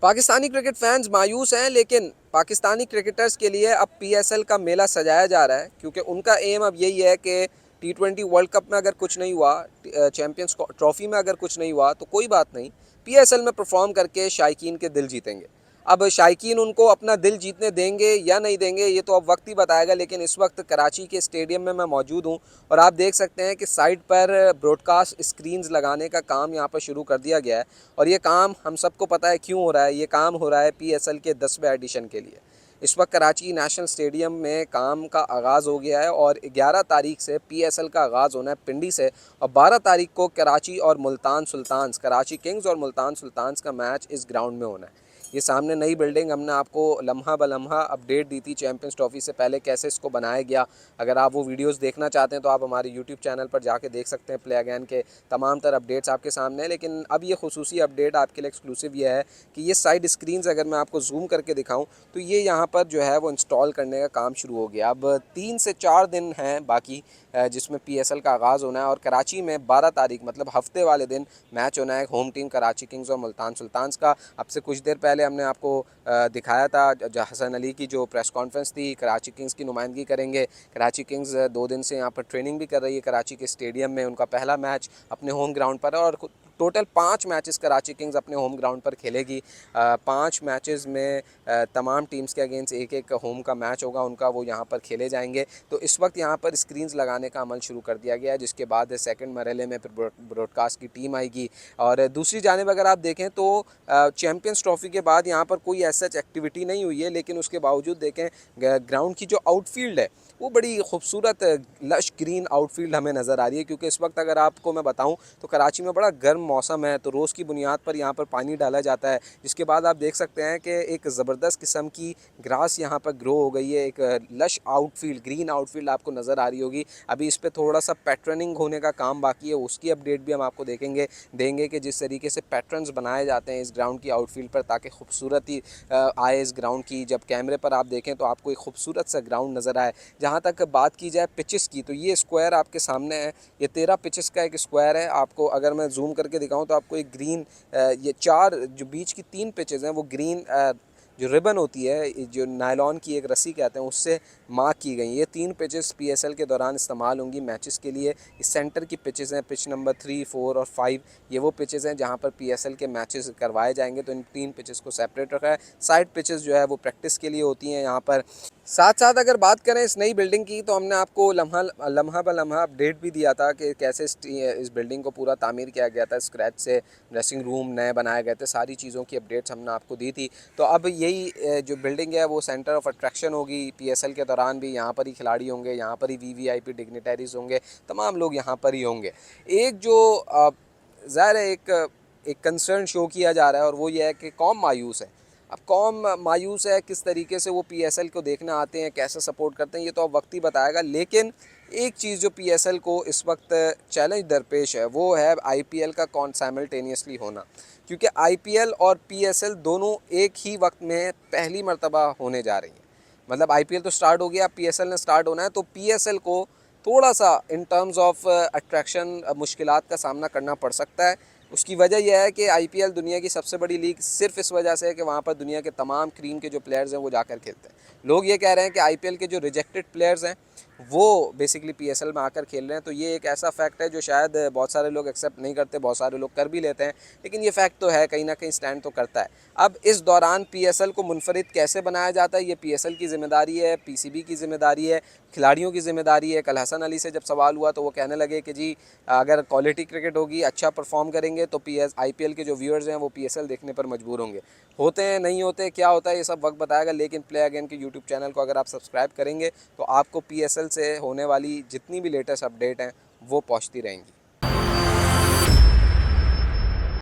Pakistani cricket fans मायूस हैं, लेकिन पाकिस्तानी क्रिकेटर्स के लिए अब पीएसएल का मेला सजाया जा रहा है, क्योंकि उनका एम अब यही है कि टी20 वर्ल्ड कप में अगर कुछ नहीं हुआ, चैंपियंस ट्रॉफी में अगर कुछ नहीं हुआ तो कोई बात नहीं, पीएसएल में परफॉर्म करके शायकीन के दिल जीतेंगे। अब शायकीन उनको अपना दिल जीतने देंगे या नहीं देंगे ये तो अब वक्त ही बताएगा, लेकिन इस वक्त कराची के स्टेडियम में मैं मौजूद हूँ और आप देख सकते हैं कि साइड पर ब्रॉडकास्ट स्क्रीन्स लगाने का काम यहाँ पर शुरू कर दिया गया है। और ये काम हम सबको पता है क्यों हो रहा है। ये काम हो रहा है पीएसएल के 10वें एडिशन के लिए। इस वक्त कराची नेशनल स्टेडियम में काम का आगाज़ हो गया है और 11 तारीख से पीएसएल का आगाज़ होना है पिंडी से, और 12 तारीख को कराची और मुल्तान सुल्तान्स, कराची किंग्स और मुल्तान सुल्तान्स का मैच इस ग्राउंड में होना है। ये सामने नई बिल्डिंग, हमने आपको लम्हा ब लम्हा अपडेट दी थी चैंपियंस ट्रॉफी से पहले कैसे इसको बनाया गया। अगर आप वो वीडियोस देखना चाहते हैं तो आप हमारे यूट्यूब चैनल पर जाके देख सकते हैं। प्ले अगेन के तमाम तर अपडेट्स आपके सामने हैं, लेकिन अब ये खुसूसी अपडेट आपके लिए एक्सक्लूसिव ये है कि ये साइड स्क्रीन्स अगर मैं आपको जूम करके दिखाऊँ तो ये यहाँ पर जो है वो इंस्टॉल करने का काम शुरू हो गया। अब 3 से 4 दिन हैं बाकी जिसमें पीएसएल का आगाज़ होना है, और कराची में 12 तारीख मतलब हफ्ते वाले दिन मैच होना है होम टीम कराची किंग्स और मुल्तान सुल्तान्स का। अब से कुछ देर पहले हमने आपको दिखाया था हसन अली की जो प्रेस कॉन्फ्रेंस थी, कराची किंग्स की नुमाइंदगी करेंगे। कराची किंग्स 2 दिन से यहाँ पर ट्रेनिंग भी कर रही है कराची के स्टेडियम में। उनका पहला मैच अपने होम ग्राउंड पर है और टोटल 5 मैचेस कराची किंग्स अपने होम ग्राउंड पर खेलेगी। 5 मैचेस में तमाम टीम्स के अगेंस्ट एक एक होम का मैच होगा उनका, वो यहाँ पर खेले जाएंगे। तो इस वक्त यहाँ पर स्क्रीन्स लगाने का अमल शुरू कर दिया गया है, जिसके बाद सेकंड मरहले में फिर ब्रॉडकास्ट की टीम आएगी। और दूसरी जानिब अगर आप देखें तो चैम्पियंस ट्रॉफी के बाद यहाँ पर कोई ऐसा एक्टिविटी नहीं हुई है, लेकिन उसके बावजूद देखें ग्राउंड की जो आउटफील्ड है वो बड़ी खूबसूरत लश ग्रीन आउटफील्ड हमें नज़र आ रही है। क्योंकि इस वक्त अगर आपको मैं बताऊं तो कराची में बड़ा गर्म मौसम है, तो रोज़ की बुनियाद पर यहाँ पर पानी डाला जाता है, जिसके बाद आप देख सकते हैं कि एक ज़बरदस्त किस्म की ग्रास यहाँ पर ग्रो हो गई है। एक लश आउटफील्ड, ग्रीन आउटफील्ड आपको नज़र आ रही होगी। अभी इस पर थोड़ा सा पैटर्निंग होने का काम बाकी है, उसकी अपडेट भी हम आपको देंगे कि जिस तरीके से पैटर्न्स बनाए जाते हैं इस ग्राउंड की आउटफील्ड पर, ताकि खूबसूरती आए इस ग्राउंड की। जब कैमरे पर आप देखें तो आपको एक खूबसूरत सा ग्राउंड नज़र आए। जहाँ तक बात की जाए पिचेस की, तो ये स्क्वायर आपके सामने है, ये 13 पिचेस का एक स्क्वायर है। आपको अगर मैं जूम करके दिखाऊं तो आपको एक ग्रीन, ये 4 जो बीच की 3 पिचेस हैं वो ग्रीन जो रिबन होती है, जो नायलॉन की एक रस्सी कहते हैं उससे मार्क की गई। ये 3 पिचेस पीएसएल के दौरान इस्तेमाल होंगी मैचेस के लिए। इस सेंटर की पिचेस हैं, पिच नंबर 3, 4 और 5, ये वो पिचेस हैं जहाँ पर पीएसएल के मैचेस करवाए जाएंगे। तो इन 3 पिचेस को सेपरेट रखा है। साइड पिचेस जो है वो प्रैक्टिस के लिए होती हैं यहाँ पर। साथ साथ अगर बात करें इस नई बिल्डिंग की, तो हमने आपको लम्हा लम्हा ब लम्हा अपडेट भी दिया था कि कैसे इस बिल्डिंग को पूरा तामीर किया गया था स्क्रैच से, ड्रेसिंग रूम नए बनाए गए थे, सारी चीज़ों की अपडेट्स हमने आपको दी थी। तो अब यही जो बिल्डिंग है वो सेंटर ऑफ अट्रैक्शन होगी पीएसएल के दौरान भी। यहाँ पर ही खिलाड़ी होंगे, यहाँ पर ही वीवीआईपी डिग्निटरीज होंगे, तमाम लोग यहाँ पर ही होंगे। एक जो ज़ाहिर है एक कंसर्न शो किया जा रहा है और वो ये है कि कौम मायूस है। अब कौम मायूस है, किस तरीके से वो पीएसएल को देखने आते हैं, कैसे सपोर्ट करते हैं, ये तो अब वक्त ही बताएगा। लेकिन एक चीज़ जो पीएसएल को इस वक्त चैलेंज दरपेश है वो है आईपीएल का साइमल्टेनियसली होना। क्योंकि आईपीएल और पीएसएल दोनों एक ही वक्त में पहली मर्तबा होने जा रही हैं। मतलब आईपीएल तो स्टार्ट हो गया, पीएसएल ने स्टार्ट होना है, तो पीएसएल को थोड़ा सा इन टर्म्स ऑफ अट्रैक्शन मुश्किलात का सामना करना पड़ सकता है। उसकी वजह यह है कि आईपीएल दुनिया की सबसे बड़ी लीग सिर्फ इस वजह से है कि वहाँ पर दुनिया के तमाम क्रीम के जो प्लेयर्स हैं वो जाकर खेलते हैं। लोग ये कह रहे हैं कि आईपीएल के जो रिजेक्टेड प्लेयर्स हैं वो बेसिकली पीएसएल में आकर खेल रहे हैं। तो ये एक ऐसा फैक्ट है जो शायद बहुत सारे लोग एक्सेप्ट नहीं करते, बहुत सारे लोग कर भी लेते हैं, लेकिन ये फैक्ट तो है, कहीं ना कहीं स्टैंड तो करता है। अब इस दौरान पीएसएल को मुनफरिद कैसे बनाया जाता है, ये पीएसएल की जिम्मेदारी है, पीसीबी की जिम्मेदारी है, खिलाड़ियों की जिम्मेदारी है। कल हसन अली से जब सवाल हुआ तो वो कहने लगे कि जी अगर क्वालिटी क्रिकेट होगी, अच्छा परफॉर्म करेंगे तो आईपीएल के जो व्यूअर्स हैं वो पीएसएल देखने पर मजबूर होंगे। होते हैं, नहीं होते, क्या होता है ये सब वक्त बताएगा। लेकिन प्ले अगेन के यूट्यूब चैनल को अगर आप सब्सक्राइब करेंगे तो आपको पीएसएल से होने वाली जितनी भी लेटेस्ट अपडेट हैं वो पहुंचती रहेंगी।